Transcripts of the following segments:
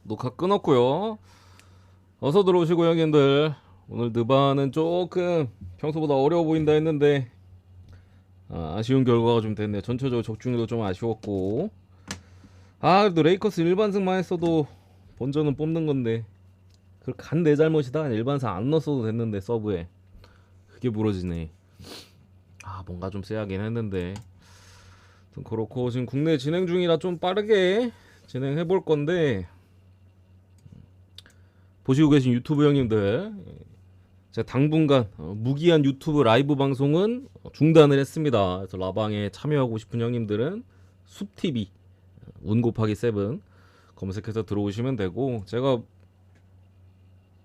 녹화 끊었고요. 어서 들어오시고 형님들. 오늘 느바는 조금 평소보다 어려워 보인다 했는데 아쉬운 결과가 좀 됐네. 전체적으로 적중률도 좀 아쉬웠고. 그래도 레이커스 일반승만 했어도 본전은 뽑는 건데 그걸 간 내 잘못이다. 일반승 안 넣었어도 됐는데 서브에 그게 부러지네. 뭔가 좀 세야긴 했는데 좀 그렇고, 지금 국내 진행 중이라 좀 빠르게 진행해 볼 건데, 보시고 계신 유튜브 형님들, 제가 당분간 무기한 유튜브 라이브 방송은 중단을 했습니다. 그래서 라방에 참여하고 싶은 형님들은 숲TV 운 곱하기 7 검색해서 들어오시면 되고, 제가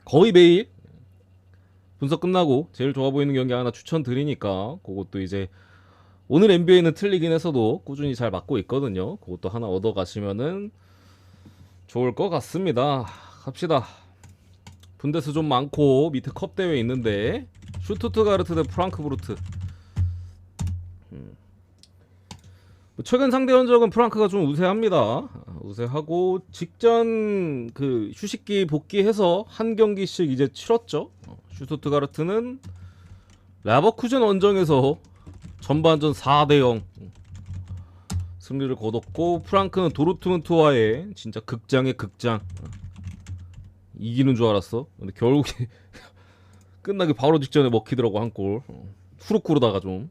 거의 매일 분석 끝나고 제일 좋아 보이는 경기 하나 추천드리니까 그것도 이제 오늘 NBA는 틀리긴 했어도 꾸준히 잘 맞고 있거든요. 그것도 하나 얻어 가시면은 좋을 것 같습니다. 갑시다. 분데스 좀 많고 밑에 컵 대회 있는데, 슈투트가르트 대 프랑크푸르트. 최근 상대 현적은 프랑크가 좀 우세합니다. 우세하고 직전 그 휴식기 복귀해서 한 경기씩 이제 치렀죠. 슈투트가르트는 레버쿠젠 원정에서 전반전 4대0 승리를 거뒀고, 프랑크는 도르트문트와의 진짜 극장의 극장, 이기는 줄 알았어. 근데 결국에 끝나기 바로 직전에 먹히더라고, 한 골. 후루쿠르다가 좀.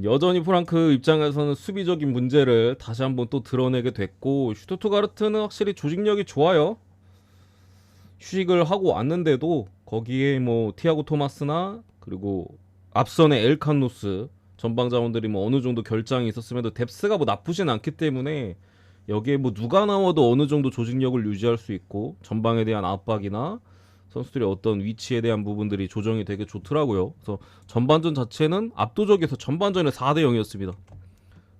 여전히 프랑크 입장에서는 수비적인 문제를 다시 한번 또 드러내게 됐고, 슈투트가르트는 확실히 조직력이 좋아요. 휴식을 하고 왔는데도 거기에 뭐 티아고 토마스나 그리고 앞선의 엘칸노스 전방 자원들이 뭐 어느 정도 결장이 있었음에도 뎁스가 뭐 나쁘진 않기 때문에 여기에 뭐 누가 나와도 어느 정도 조직력을 유지할 수 있고, 전방에 대한 압박이나 선수들의 어떤 위치에 대한 부분들이 조정이 되게 좋더라고요. 그래서 전반전 자체는 압도적이어서 전반전에 4대 0이었습니다.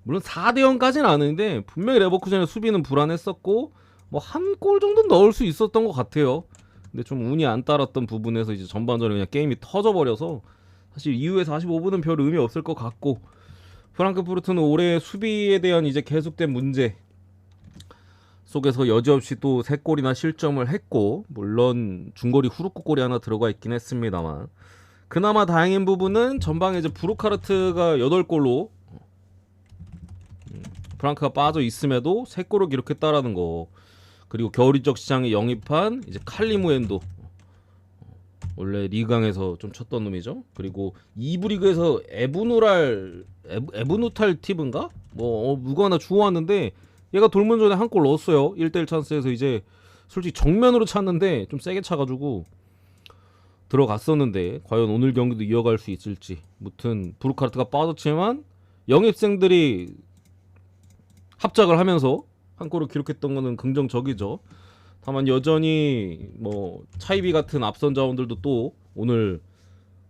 물론 4대 0까지는 아닌데 분명히 레버쿠젠의 수비는 불안했었고 뭐 한 골 정도 넣을 수 있었던 것 같아요. 근데 좀 운이 안 따랐던 부분에서 이제 전반전에 그냥 게임이 터져버려서 사실 이후에 45분은 별 의미 없을 것 같고, 프랑크푸르트는 올해 수비에 대한 이제 계속된 문제 속에서 여지없이 또 3골이나 실점을 했고, 물론 중거리 후루쿠 골이 하나 들어가 있긴 했습니다만, 그나마 다행인 부분은 전방에 이제 브루카르트가 8골로 프랑크가 빠져 있음에도 3골을 기록했다라는 거. 그리고 겨울 이적 시장에 영입한 이제 칼리무엔도, 원래 리강에서 좀 쳤던 놈이죠. 그리고 2부 리그에서 에브누탈 티브인가? 누가 하나 주워왔는데 얘가 돌문 전에 한 골 넣었어요. 1대1 찬스에서 이제 솔직히 정면으로 찼는데 좀 세게 차가지고 들어갔었는데, 과연 오늘 경기도 이어갈 수 있을지. 무튼 브루카르트가 빠졌지만 영입생들이 합작을 하면서 한 골을 기록했던 거는 긍정적이죠. 다만 여전히 뭐 차이비 같은 앞선 자원들도 또 오늘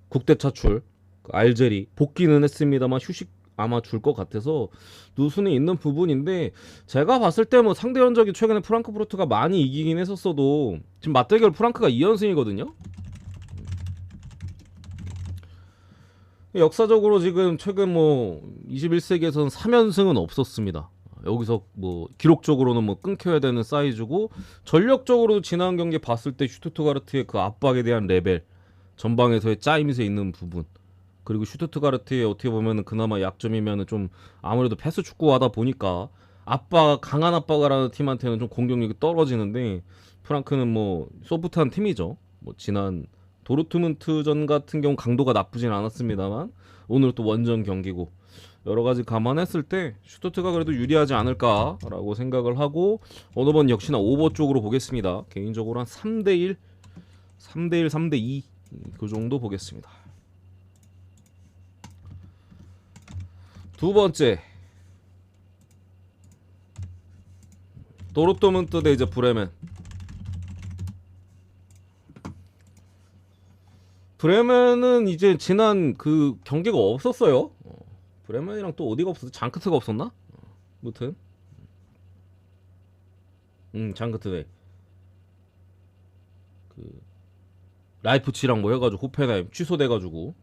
국대 차출, 알제리 복귀는 했습니다만 휴식 아마 줄 것 같아서 누순이 있는 부분인데, 제가 봤을 때 뭐 상대 현적이 최근에 프랑크푸르트가 많이 이기긴 했었어도 지금 맞대결 프랑크가 2연승이거든요. 역사적으로 지금 최근 뭐 21세기에서는 3연승은 없었습니다. 여기서 뭐 기록적으로는 뭐 끊겨야 되는 사이즈고, 전력적으로 지난 경기 봤을 때 슈투트가르트의 그 압박에 대한 레벨, 전방에서의 짜임새 있는 부분, 그리고 슈투트가르트의 어떻게 보면은 그나마 약점이면은 좀 아무래도 패스 축구하다 보니까 강한 압박을 하는 팀한테는 좀 공격력이 떨어지는데, 프랑크는 뭐 소프트한 팀이죠. 뭐 지난 도르트문트전 같은 경우 강도가 나쁘진 않았습니다만 오늘 또 원정 경기고, 여러 가지 감안했을 때 슈투트가 그래도 유리하지 않을까라고 생각을 하고, 어느 번 역시나 오버 쪽으로 보겠습니다. 개인적으로 한 3대1, 3대1, 3대2 그 정도 보겠습니다. 두 번째, 도르트문트 대 이제 브레멘. 브레멘은 이제 지난 그 경기가 없었어요. 브레멘이랑 또 어디가 없었어? 장크트가 없었나? 무튼 장크트네. 그 라이프치랑 뭐 해가지고 호펜하임 취소돼가지고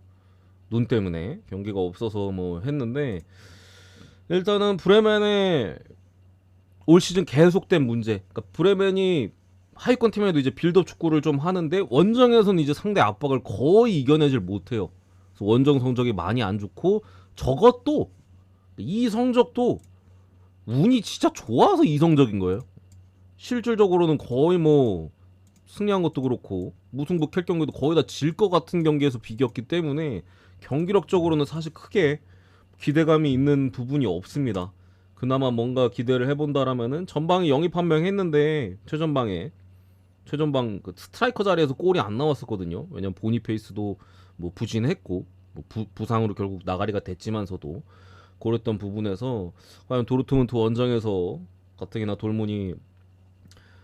눈 때문에 경기가 없어서 뭐 했는데, 일단은 브레멘의 올 시즌 계속된 문제. 그러니까 브레멘이 하위권 팀에도 이제 빌드업 축구를 좀 하는데 원정에서는 이제 상대 압박을 거의 이겨내질 못해요. 그래서 원정 성적이 많이 안 좋고 저것도 이 성적도 운이 진짜 좋아서 이 성적인 거예요. 실질적으로는 거의 뭐 승리한 것도 그렇고 무승부 캘 경기도 거의 다 질 것 같은 경기에서 비겼기 때문에 경기력적으로는 사실 크게 기대감이 있는 부분이 없습니다. 그나마 뭔가 기대를 해본다라면은 전방에 영입 한 명 했는데 최전방 그 스트라이커 자리에서 골이 안 나왔었거든요. 왜냐면 보니페이스도 뭐 부진했고 뭐 부상으로 결국 나가리가 됐지만서도 그랬던 부분에서 과연 도르트문트 원정에서 가뜩이나 돌문이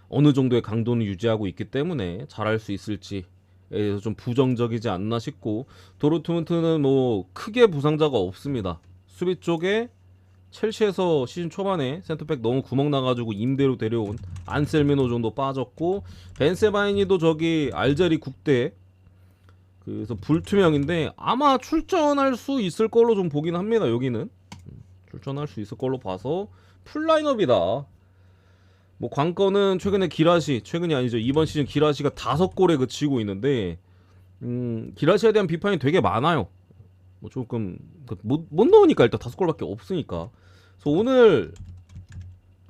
어느 정도의 강도는 유지하고 있기 때문에 잘할 수 있을지에 대해서 좀 부정적이지 않나 싶고 도르트문트는 뭐 크게 부상자가 없습니다. 수비 쪽에 첼시에서 시즌 초반에 센터백 너무 구멍 나가지고 임대로 데려온 안셀미노 정도 빠졌고 벤세바이니도 저기 알제리 국대 그래서 불투명인데 아마 출전할 수 있을 걸로 좀 보긴 합니다. 여기는 출전할 수 있을 걸로 봐서 풀라인업이다. 뭐 관건은 최근에 기라시 최근이 아니죠. 이번 시즌 기라시가 5골에 그치고 있는데 기라시에 대한 비판이 되게 많아요. 뭐 조금 못 넣으니까 일단 5골밖에 없으니까. 그래서 오늘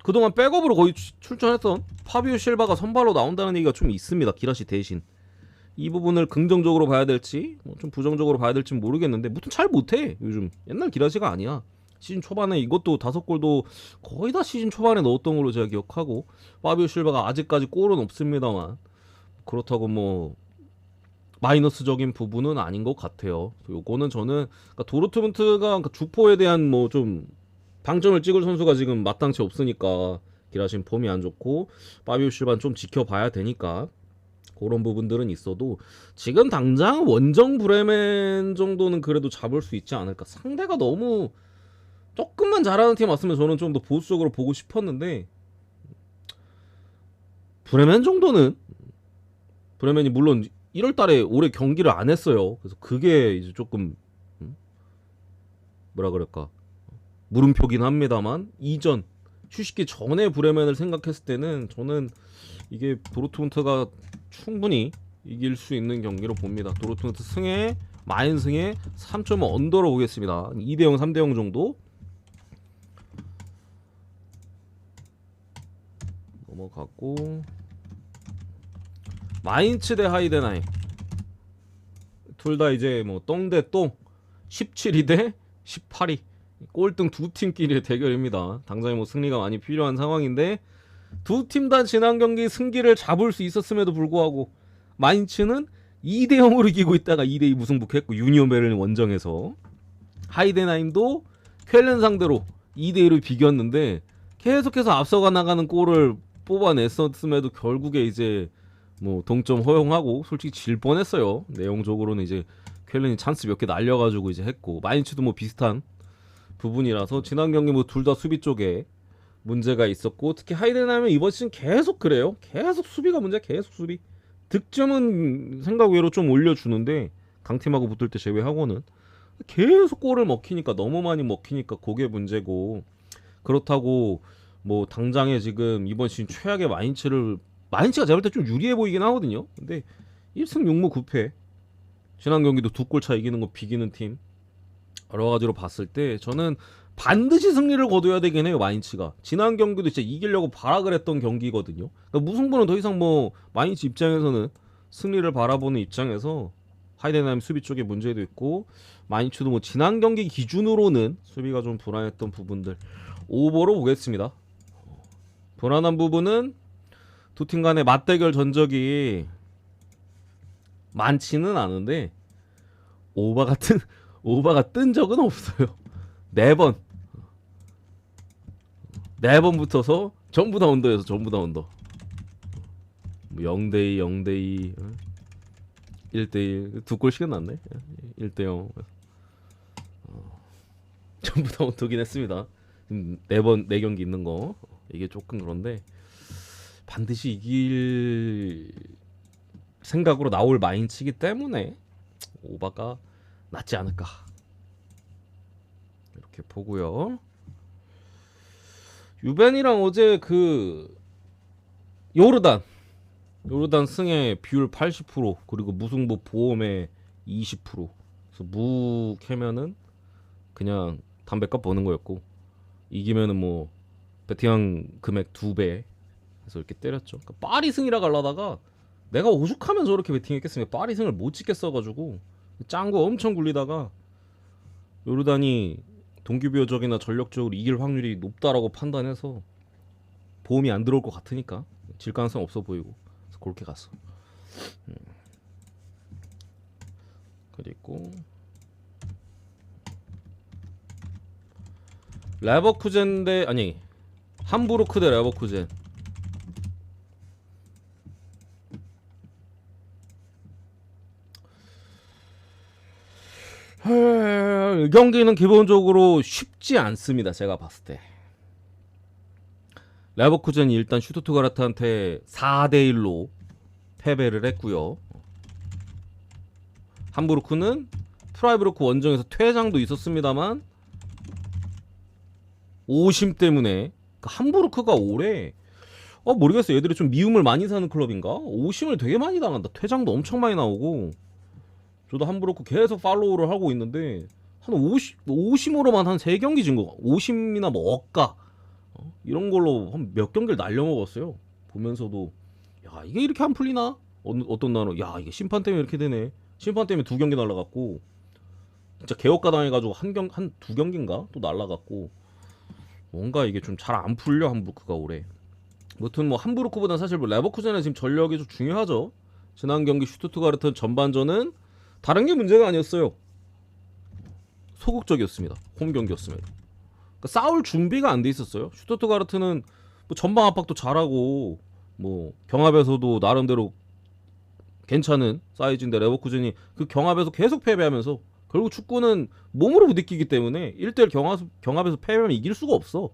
그동안 백업으로 거의 출전했던 파비오 실바가 선발로 나온다는 얘기가 좀 있습니다. 기라시 대신 이 부분을 긍정적으로 봐야 될지 좀 부정적으로 봐야 될지 모르겠는데 무튼 잘 못해 요즘. 옛날 기라시가 아니야. 시즌 초반에 이것도 5골도 거의 다 시즌 초반에 넣었던 걸로 제가 기억하고 파비오 실바가 아직까지 골은 없습니다만 그렇다고 뭐 마이너스적인 부분은 아닌 것 같아요. 요거는 저는 그러니까 도르트문트가 그러니까 주포에 대한 뭐 좀 방점을 찍을 선수가 지금 마땅치 없으니까 기라신 폼이 안 좋고 파비오 실바는 좀 지켜봐야 되니까 그런 부분들은 있어도 지금 당장 원정 브레멘 정도는 그래도 잡을 수 있지 않을까. 상대가 너무 조금만 잘하는 팀 왔으면 저는 좀 더 보수적으로 보고 싶었는데 브레멘 정도는 브레멘이 물론 1월달에 올해 경기를 안 했어요. 그래서 그게 이제 조금 뭐라 그럴까 물음표긴 합니다만 이전 휴식기 전에 브레멘을 생각했을 때는 저는 이게 도르트문트가 충분히 이길 수 있는 경기로 봅니다. 도르트문트 승에 마인 승에 3.5 언더로 보겠습니다. 2대0 3대0 정도 넘어갔고 마인츠 대 하이덴하임 둘 다 이제 뭐 똥 대 똥 17위 대 18위 꼴등 두 팀끼리의 대결입니다. 당장에 뭐 승리가 많이 필요한 상황인데 두 팀 다 지난 경기 승기를 잡을 수 있었음에도 불구하고 마인츠는 2대0으로 이기고 있다가 2대2 무승부했고 유니온 베를린 원정에서 하이덴하임도 쾰른 상대로 2대2로 비겼는데 계속해서 앞서가 나가는 골을 뽑아냈었음에도 결국에 이제 뭐 동점 허용하고 솔직히 질 뻔했어요. 내용적으로는 이제 쾰른이 찬스 몇 개 날려가지고 이제 했고 마인츠도 뭐 비슷한 부분이라서 지난 경기 뭐 둘 다 수비 쪽에 문제가 있었고 특히 하이덴하임은 이번 시즌 계속 그래요. 계속 수비가 문제. 계속 수비. 득점은 생각 외로 좀 올려주는데 강팀하고 붙을 때 제외하고는 계속 골을 먹히니까 너무 많이 먹히니까 그게 문제고 그렇다고 뭐 당장에 지금 이번 시즌 최악의 마인츠가 제가 볼 때 좀 유리해 보이긴 하거든요. 근데 1승 6무 9패 지난 경기도 2골 차 이기는 거 비기는 팀 여러 가지로 봤을 때 저는 반드시 승리를 거둬야 되긴 해요. 마인츠가 지난 경기도 진짜 이기려고 발악을 했던 경기거든요. 그러니까 무승부는 더 이상 뭐 마인츠 입장에서는 승리를 바라보는 입장에서 하이덴하임 수비 쪽에 문제도 있고 마인츠도 뭐 지난 경기 기준으로는 수비가 좀 불안했던 부분들 오버로 보겠습니다. 불안한 부분은 두 팀 간의 맞대결 전적이 많지는 않은데 오바가 뜬 적은 없어요. 4번 붙어서 전부 다 언더에서 전부 다 언더. 0대2 0대2 1대1 2골씩은 났네. 1대0 전부 다 언더긴 했습니다. 4경기 있는 거 이게 조금 그런데 반드시 이길 생각으로 나올 마인츠이기 때문에 오바가 낫지 않을까 이렇게 보고요. 유벤이랑 어제 그 요르단 승의 비율 80% 그리고 무승부 보험의 20%. 그래서 무 캐면은 그냥 담배값 버는 거였고 이기면은 뭐 베팅한 금액 2배 해서 이렇게 때렸죠. 그러니까 파리승이라 갈라다가 내가 오죽하면 저렇게 베팅했겠습니까. 파리승을 못 찍겠어가지고 짱구 엄청 굴리다가 요르단이 동기부여적이나 전력적으로 이길 확률이 높다라고 판단해서 보험이 안 들어올 것 같으니까 질 가능성 없어 보이고 그래서 그렇게 갔어. 그리고 레버쿠젠 대 아니 함부르크 대 레버쿠젠. 이 경기는 기본적으로 쉽지 않습니다. 제가 봤을 때 레버쿠젠이 일단 슈투트가르트한테 4대1로 패배를 했고요. 함부르크는 프라이브르크 원정에서 퇴장도 있었습니다만 오심 때문에 함부르크가 올해 모르겠어요. 얘들이 좀 미움을 많이 사는 클럽인가? 오심을 되게 많이 당한다. 퇴장도 엄청 많이 나오고 저도 함부르크 계속 팔로우를 하고 있는데 한 오심으로만 한 3경기 진 거. 오심이나 뭐 억가 이런 걸로 한 몇 경기를 날려먹었어요. 보면서도 야 이게 이렇게 안 풀리나? 어떤 날은 야 이게 심판 때문에 이렇게 되네. 심판 때문에 2경기 날라갔고 진짜 개업가 당해가지고 한 2경기인가 또 날라갔고 뭔가 이게 좀 잘 안 풀려 함부르크가 올해. 무튼 뭐 함부르크보다 사실 뭐 레버쿠젠의 지금 전력이 좀 중요하죠. 지난 경기 슈투트가르트 전반전은 다른 게 문제가 아니었어요. 소극적이었습니다. 홈 경기였습니다. 그러니까 싸울 준비가 안 돼 있었어요. 슈투트가르트는 뭐 전방 압박도 잘하고 뭐 경합에서도 나름대로 괜찮은 사이즈인데 레버쿠젠이 그 경합에서 계속 패배하면서 결국 축구는 몸으로 부딪히기 때문에 1대1 경합에서 패배하면 이길 수가 없어.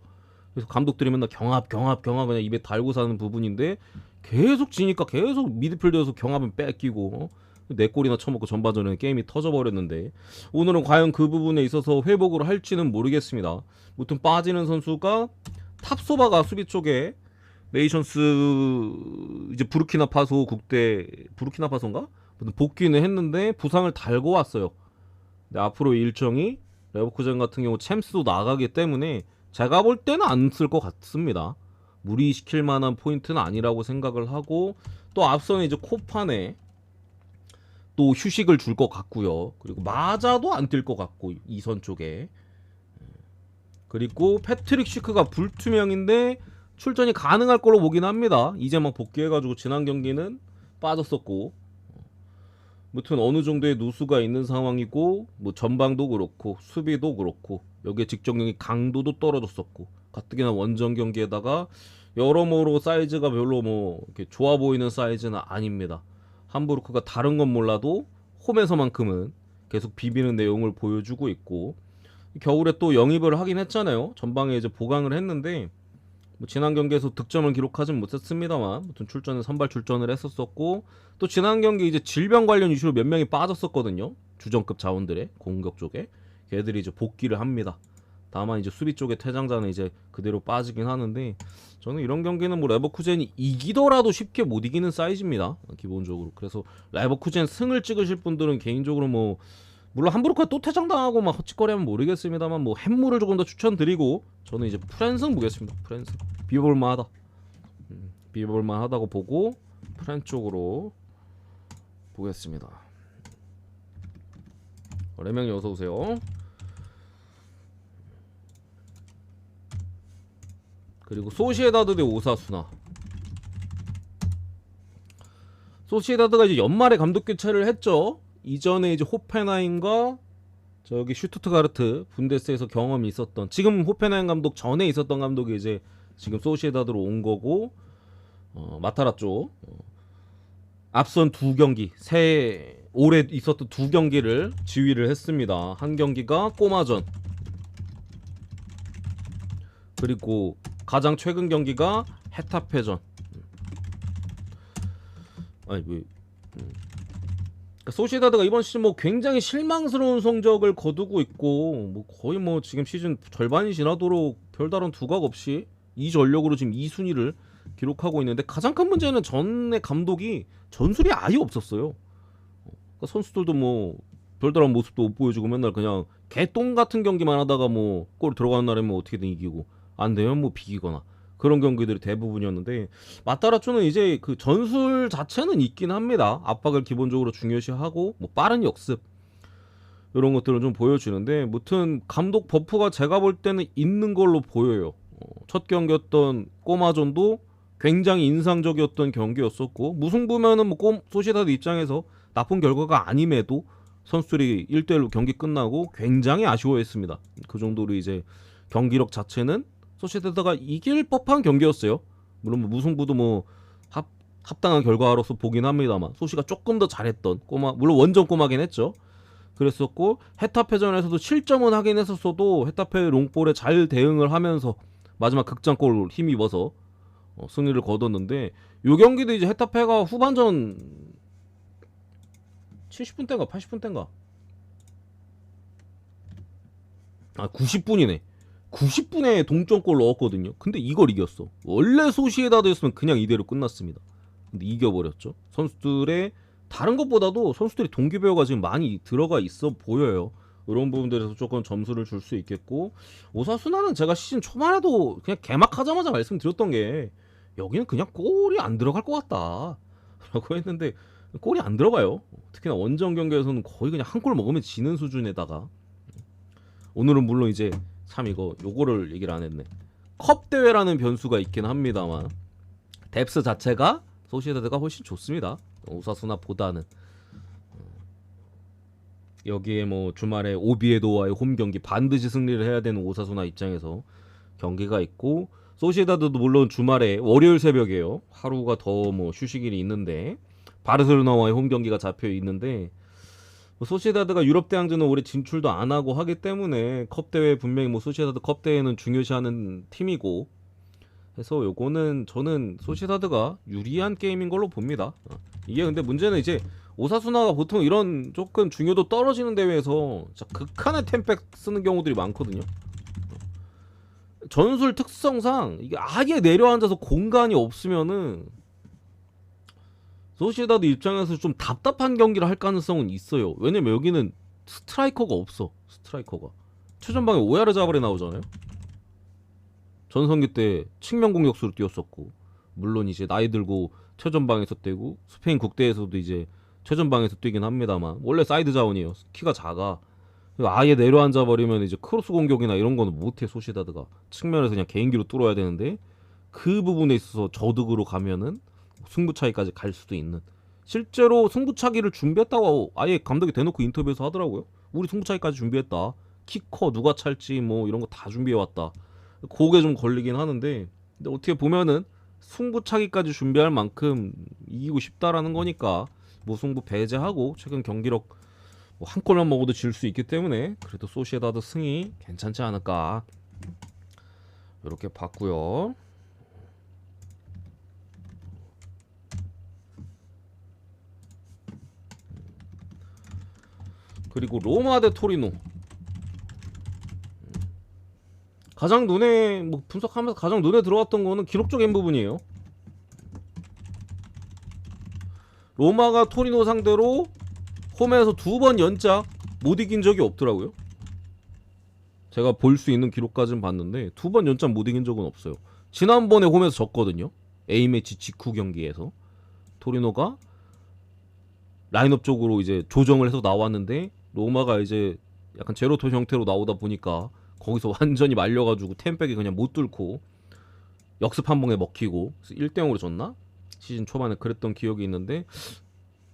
그래서 감독들이 맨날 경합 그냥 입에 달고 사는 부분인데 계속 지니까 계속 미드필더에서 경합은 뺏기고 네 골이나 쳐먹고 전반전에 게임이 터져버렸는데 오늘은 과연 그 부분에 있어서 회복을 할지는 모르겠습니다. 무튼 빠지는 선수가 탑소바가 수비 쪽에 네이션스 이제 부르키나파소 국대 부르키나파소인가? 복귀는 했는데 부상을 달고 왔어요. 근데 앞으로 일정이 레버쿠젠 같은 경우 챔스도 나가기 때문에 제가 볼 때는 안 쓸 것 같습니다. 무리시킬 만한 포인트는 아니라고 생각을 하고 또 앞서는 이제 코판에 또 휴식을 줄 것 같고요. 그리고 마자도 안 뛸 것 같고 2선 쪽에 그리고 패트릭 시크가 불투명인데 출전이 가능할 걸로 보긴 합니다. 이제 막 복귀해가지고 지난 경기는 빠졌었고 무튼 어느 정도의 누수가 있는 상황이고 뭐 전방도 그렇고 수비도 그렇고 여기에 직접경기 강도도 떨어졌었고 가뜩이나 원정 경기에다가 여러모로 사이즈가 별로 뭐 이렇게 좋아 보이는 사이즈는 아닙니다. 함부르크가 다른 건 몰라도 홈에서만큼은 계속 비비는 내용을 보여주고 있고 겨울에 또 영입을 하긴 했잖아요. 전방에 이제 보강을 했는데 뭐 지난 경기에서 득점을 기록하진 못했습니다만 아무튼 출전은 선발 출전을 했었었고 또 지난 경기 이제 질병 관련 이슈로 몇 명이 빠졌었거든요. 주전급 자원들의 공격 쪽에 걔들이 이제 복귀를 합니다. 다만 이제 수비 쪽에 퇴장자는 이제 그대로 빠지긴 하는데 저는 이런 경기는 뭐 레버쿠젠이 이기더라도 쉽게 못 이기는 사이즈입니다. 기본적으로. 그래서 레버쿠젠 승을 찍으실 분들은 개인적으로 뭐 물론 함부르크가 또 퇴장당하고 막 헛짓거리하면 모르겠습니다만 뭐 햄물을 조금 더 추천드리고 저는 이제 프랜승 보겠습니다. 프랜승 비벼볼만하다. 비벼볼만하다고 보고 프랜 쪽으로 보겠습니다. 레명이 어서 오세요. 그리고 소시에다드 대 오사수나. 소시에다드가 이제 연말에 감독 교체를 했죠. 이전에 이제 호펜하임과 저기 슈투트가르트 분데스에서 경험이 있었던 지금 호펜하임 감독 전에 있었던 감독이 이제 지금 소시에다드로 온 거고 마타라쪼 앞선 2경기 올해 있었던 2경기를 지휘를 했습니다. 한 경기가 꼬마전 그리고 가장 최근 경기가 헤타페전. 아니 왜? 그러니까 소시에다드가 이번 시즌 뭐 굉장히 실망스러운 성적을 거두고 있고 뭐 거의 뭐 지금 시즌 절반이 지나도록 별다른 두각 없이 이 전력으로 지금 2순위를 기록하고 있는데 가장 큰 문제는 전의 감독이 전술이 아예 없었어요. 그러니까 선수들도 뭐 별다른 모습도 못 보여주고 맨날 그냥 개똥 같은 경기만 하다가 뭐 골 들어가는 날에는 뭐 어떻게든 이기고 안 되면 뭐 비기거나 그런 경기들이 대부분이었는데 마따라초는 이제 그 전술 자체는 있긴 합니다. 압박을 기본적으로 중요시하고 뭐 빠른 역습 이런 것들을 좀 보여주는데 무튼 감독 버프가 제가 볼 때는 있는 걸로 보여요. 첫 경기였던 꼬마전도 굉장히 인상적이었던 경기였었고 무승부면은 뭐 소시다드 입장에서 나쁜 결과가 아님에도 선수들이 1대1로 경기 끝나고 굉장히 아쉬워했습니다. 그 정도로 이제 경기력 자체는 소시다드가 이길 법한 경기였어요. 물론 뭐 무승부도 뭐 합당한 결과로서 보긴 합니다만 소시가 조금 더 잘했던 꼬마 물론 원정 꼬마긴 했죠. 그랬었고 헤타페전에서도 실점은 하긴 했었어도 헤타페 롱볼에 잘 대응을 하면서 마지막 극장골 힘입어서 승리를 거뒀는데 요 경기도 이제 헤타페가 후반전 70분 대인가 80분 대인가 90분이네 90분에 동점골 넣었거든요. 근데 이걸 이겼어. 원래 소시에다드였으면 그냥 이대로 끝났습니다. 근데 이겨버렸죠. 선수들의 다른 것보다도 선수들이 동기부여가 지금 많이 들어가 있어 보여요. 이런 부분들에서 조금 점수를 줄 수 있겠고 오사수나는 제가 시즌 초반에도 그냥 개막하자마자 말씀드렸던 게 여기는 그냥 골이 안 들어갈 것 같다 라고 했는데 골이 안 들어가요. 특히나 원정 경기에서는 거의 그냥 한 골 먹으면 지는 수준에다가 오늘은 물론 이제 참 요거를 얘기를 안 했네. 컵 대회라는 변수가 있긴 합니다만 뎁스 자체가 소시에다드가 훨씬 좋습니다. 오사수나보다는 여기에 뭐 주말에 오비에도와의 홈 경기 반드시 승리를 해야 되는 오사수나 입장에서 경기가 있고 소시에다드도 물론 주말에 월요일 새벽이에요. 하루가 더 뭐 휴식일이 있는데 바르셀로나와의 홈 경기가 잡혀 있는데 소시에다드가 유럽 대항전은 올해 진출도 안 하고 하기 때문에 컵 대회 분명히 뭐 소시에다드 컵 대회는 중요시하는 팀이고 해서 요거는 저는 소시에다드가 유리한 게임인 걸로 봅니다. 이게 근데 문제는 이제 오사수나가 보통 이런 조금 중요도 떨어지는 대회에서 극한의 템백 쓰는 경우들이 많거든요. 전술 특성상 이게 아예 내려앉아서 공간이 없으면은 소시에다드 입장에서 좀 답답한 경기를 할 가능성은 있어요. 왜냐면 여기는 스트라이커가 없어. 스트라이커가 최전방에 오야르자발이 나오잖아요. 전성기 때 측면 공격수로 뛰었었고 물론 이제 나이 들고 최전방에서 뛰고 스페인 국대에서도 이제 최전방에서 뛰긴 합니다만 원래 사이드 자원이에요. 키가 작아. 아예 내려앉아 버리면 이제 크로스 공격이나 이런 거는 못해. 소시에다드가 측면에서 그냥 개인기로 뚫어야 되는데 그 부분에 있어서 저득으로 가면은 승부차기까지 갈 수도 있는. 실제로 승부차기를 준비했다고 아예 감독이 대놓고 인터뷰에서 하더라고요. 우리 승부차기까지 준비했다. 키 커 누가 찰지 뭐 이런 거 다 준비해왔다. 그게 좀 걸리긴 하는데 근데 어떻게 보면은 승부차기까지 준비할 만큼 이기고 싶다라는 거니까 무승부 배제하고 최근 경기력 뭐 한 골만 먹어도 질 수 있기 때문에 그래도 소시에다드 승이 괜찮지 않을까 이렇게 봤고요. 그리고 로마 대 토리노 가장 눈에 뭐 분석하면서 가장 눈에 들어왔던 거는 기록적인 부분이에요. 로마가 토리노 상대로 홈에서 2번 연짝 못 이긴 적이 없더라고요. 제가 볼 수 있는 기록까지는 봤는데 2번 연짝 못 이긴 적은 없어요. 지난번에 홈에서 졌거든요. A매치 직후 경기에서 토리노가 라인업 쪽으로 이제 조정을 해서 나왔는데 로마가 이제 약간 제로톱 형태로 나오다 보니까 거기서 완전히 말려가지고 템백이 그냥 못 뚫고 역습 한 방에 먹히고 1대0으로 졌나? 시즌 초반에 그랬던 기억이 있는데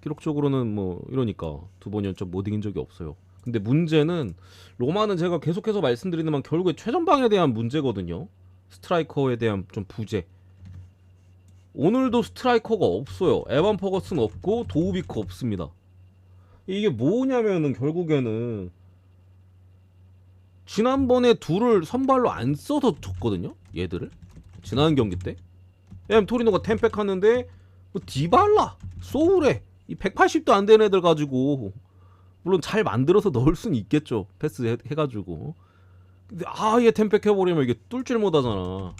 기록적으로는 뭐 이러니까 2번 연속 못 이긴 적이 없어요. 근데 문제는 로마는 제가 계속해서 말씀드리지만 결국에 최전방에 대한 문제거든요. 스트라이커에 대한 좀 부재. 오늘도 스트라이커가 없어요. 에반 퍼거슨 없고 도우비크 없습니다. 이게 뭐냐면은 결국에는 지난번에 둘을 선발로 안 써서 졌거든요. 얘들을 지난 경기 때. 왜냐면 토리노가 템백 하는데 뭐 디발라, 소울에 이 180도 안 되는 애들 가지고 물론 잘 만들어서 넣을 수는 있겠죠. 패스 해가지고. 근데 아예 템백 해버리면 이게 뚫질 못하잖아.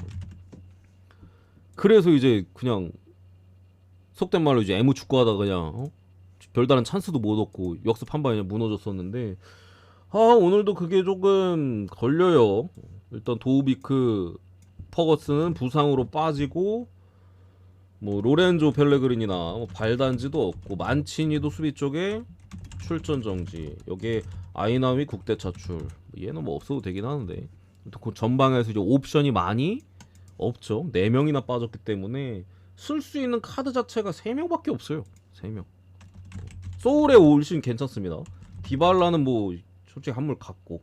그래서 이제 그냥 속된 말로 이제 애무 축구하다 그냥 별다른 찬스도 못 얻고 역습 한 방에 무너졌었는데 오늘도 그게 조금 걸려요. 일단 도우비크 퍼거스는 부상으로 빠지고 뭐 로렌조 펠레그린이나 뭐 발단지도 없고 만치니도 수비 쪽에 출전 정지. 여기에 아이나미 국대 차출. 얘는 뭐 없어도 되긴 하는데 그 전방에서 이제 옵션이 많이 없죠. 4명이나 빠졌기 때문에 쓸 수 있는 카드 자체가 3명밖에 없어요. 3명. 소울의 올신 괜찮습니다. 디발라는 뭐 솔직히 한물 같고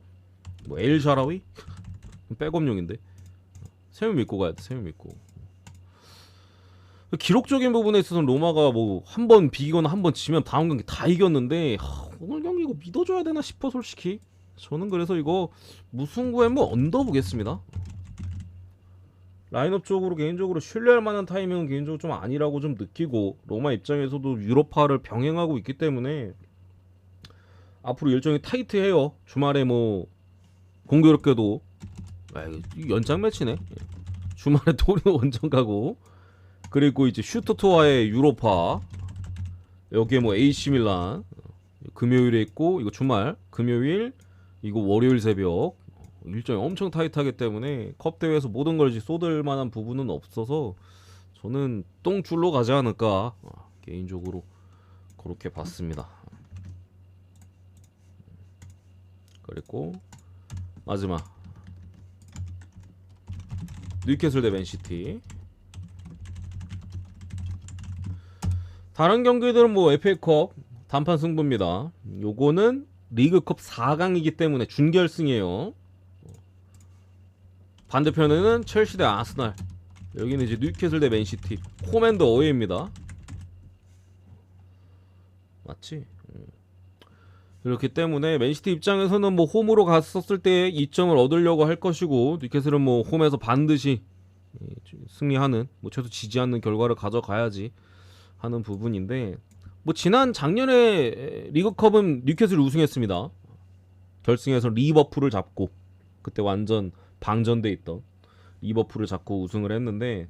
뭐 엘샤라위? 백업용인데 3명 믿고 가야 돼. 3명 믿고. 기록적인 부분에 있어서는 로마가 뭐 한 번 비기거나 한 번 지면 다음 경기 다 이겼는데 오늘 경기 이거 믿어줘야 되나 싶어 솔직히. 저는 그래서 이거 무승부에 뭐 언더보겠습니다. 라인업 쪽으로 개인적으로 신뢰할 만한 타이밍은 개인적으로 좀 아니라고 좀 느끼고 로마 입장에서도 유로파를 병행하고 있기 때문에 앞으로 일정이 타이트해요. 주말에 뭐 공교롭게도 연장 매치네. 주말에 토리노 원정 가고 그리고 이제 슈투토와의 유로파 여기에 뭐 AC 밀란 금요일에 있고 이거 주말 금요일 이거 월요일 새벽 일정이 엄청 타이트하기 때문에 컵 대회에서 모든 걸 쏟을 만한 부분은 없어서 저는 똥줄로 가지 않을까 개인적으로 그렇게 봤습니다. 그리고 마지막 뉴캐슬 대 맨시티. 다른 경기들은 뭐 FA컵 단판 승부입니다. 요거는 리그컵 4강이기 때문에 준결승이에요. 반대편에는 첼시 대 아스날. 여기는 이제 뉴캐슬 대 맨시티. 홈앤드 어웨이입니다. 맞지? 그렇기 때문에 맨시티 입장에서는 뭐 홈으로 갔었을 때 2점을 얻으려고 할 것이고 뉴캐슬은 뭐 홈에서 반드시 승리하는 뭐 최소 지지 않는 결과를 가져가야지 하는 부분인데 뭐 지난 작년에 리그컵은 뉴캐슬이 우승했습니다. 결승에서 리버풀을 잡고 그때 완전 방전돼 있던 리버풀을 잡고 우승을 했는데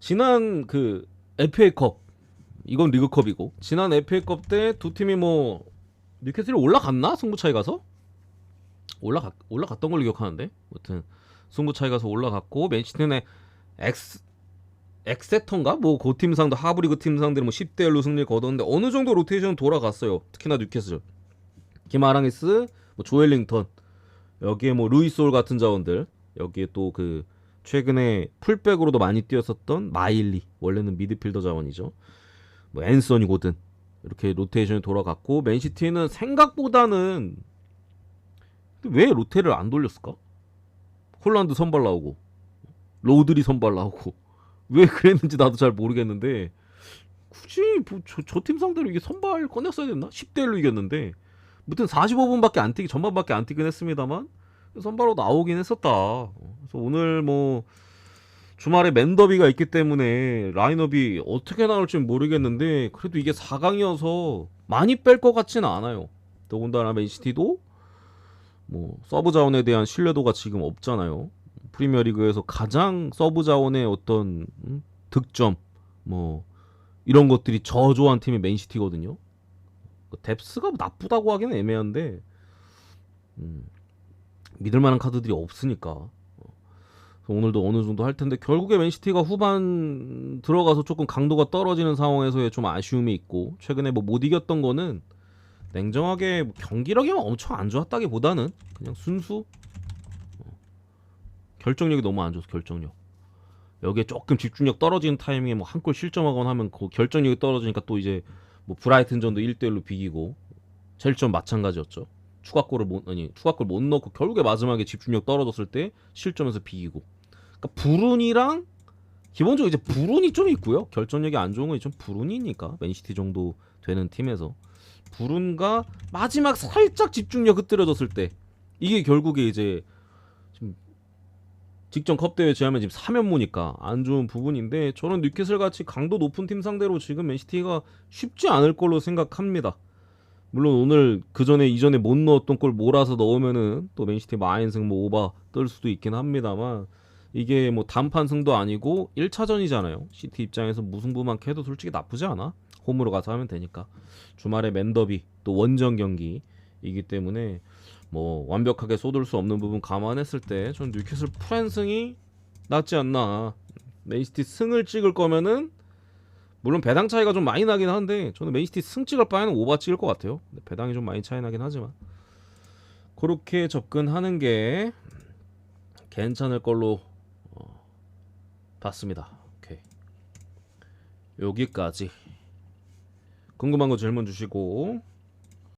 지난 그 FA컵 이건 리그컵이고 지난 FA컵 때 두 팀이 뭐 뉴캐슬이 올라갔나? 승부 차이 가서? 올라갔던 걸로 기억하는데 아무튼 승부 차이 가서 올라갔고 맨시티는 엑세터인가? 뭐 그 팀상도 하브리그 팀상들이 뭐 10대 1로 승리를 거뒀는데 어느 정도 로테이션 돌아갔어요. 특히나 뉴캐슬. 김아랑이스, 뭐 조엘링턴, 여기에 뭐 루이솔 같은 자원들, 여기에 또 그 최근에 풀백으로도 많이 뛰었었던 마일리, 원래는 미드필더 자원이죠. 뭐 앤서니 고든 이렇게 로테이션이 돌아갔고 맨시티는 생각보다는 왜 로테를 안 돌렸을까? 홀란드 선발 나오고 로드리 선발 나오고 왜 그랬는지 나도 잘 모르겠는데 굳이 뭐 저 팀 상대로 이게 선발 꺼냈어야 됐나? 10대 1로 이겼는데 무튼 45분밖에 안 뛰기 전반밖에 안 뛰긴 했습니다만 선발로 나오긴 했었다. 그래서 오늘 뭐 주말에 맨더비가 있기 때문에 라인업이 어떻게 나올지 모르겠는데 그래도 이게 4강이어서 많이 뺄 것 같지는 않아요. 더군다나 맨시티도 뭐 서브 자원에 대한 신뢰도가 지금 없잖아요. 프리미어리그에서 가장 서브 자원의 어떤 득점 뭐 이런 것들이 저조한 팀이 맨시티거든요. 뎁스가 나쁘다고 하기는 애매한데 믿을만한 카드들이 없으니까 오늘도 어느 정도 할 텐데 결국에 맨시티가 후반 들어가서 조금 강도가 떨어지는 상황에서의 좀 아쉬움이 있고 최근에 뭐 못 이겼던 거는 냉정하게 뭐 경기력이 엄청 안 좋았다기보다는 그냥 순수 결정력이 너무 안 좋아서 결정력 여기에 조금 집중력 떨어지는 타이밍에 뭐 한 골 실점하거나 하면 그 결정력이 떨어지니까 또 이제 뭐 브라이튼전도 1대1로 비기고 첼시전 마찬가지였죠. 추가골 못 넣고 결국에 마지막에 집중력 떨어졌을 때 실점해서 비기고. 그러니까 불운이랑 기본적으로 이제 불운이 좀 있고요. 결정력이 안 좋은 건 좀 불운이니까 맨시티 정도 되는 팀에서 불운과 마지막 살짝 집중력 흐트러졌을 때 이게 결국에 이제 지금 직전 컵대회 제하면 지금 3연무니까 안 좋은 부분인데 저는 뉴캐슬 같이 강도 높은 팀 상대로 지금 맨시티가 쉽지 않을 걸로 생각합니다. 물론 오늘 그 전에 이전에 못 넣었던 골 몰아서 넣으면은 또 맨시티 마인승 뭐 오바 뜰 수도 있긴 합니다만 이게 뭐 단판 승도 아니고 1차전이잖아요. 시티 입장에서 무승부만 캐도 솔직히 나쁘지 않아. 홈으로 가서 하면 되니까. 주말에 맨더비 또 원정 경기이기 때문에 뭐 완벽하게 쏟을 수 없는 부분 감안했을 때 전 뉴캐슬 프랜승이 낫지 않나. 맨시티 승을 찍을 거면은 물론 배당 차이가 좀 많이 나긴 한데 저는 맨시티 승 찍을 바에는 오바 찍을 것 같아요. 배당이 좀 많이 차이 나긴 하지만 그렇게 접근하는 게 괜찮을 걸로 봤습니다. 오케이. 여기까지. 궁금한 거 질문 주시고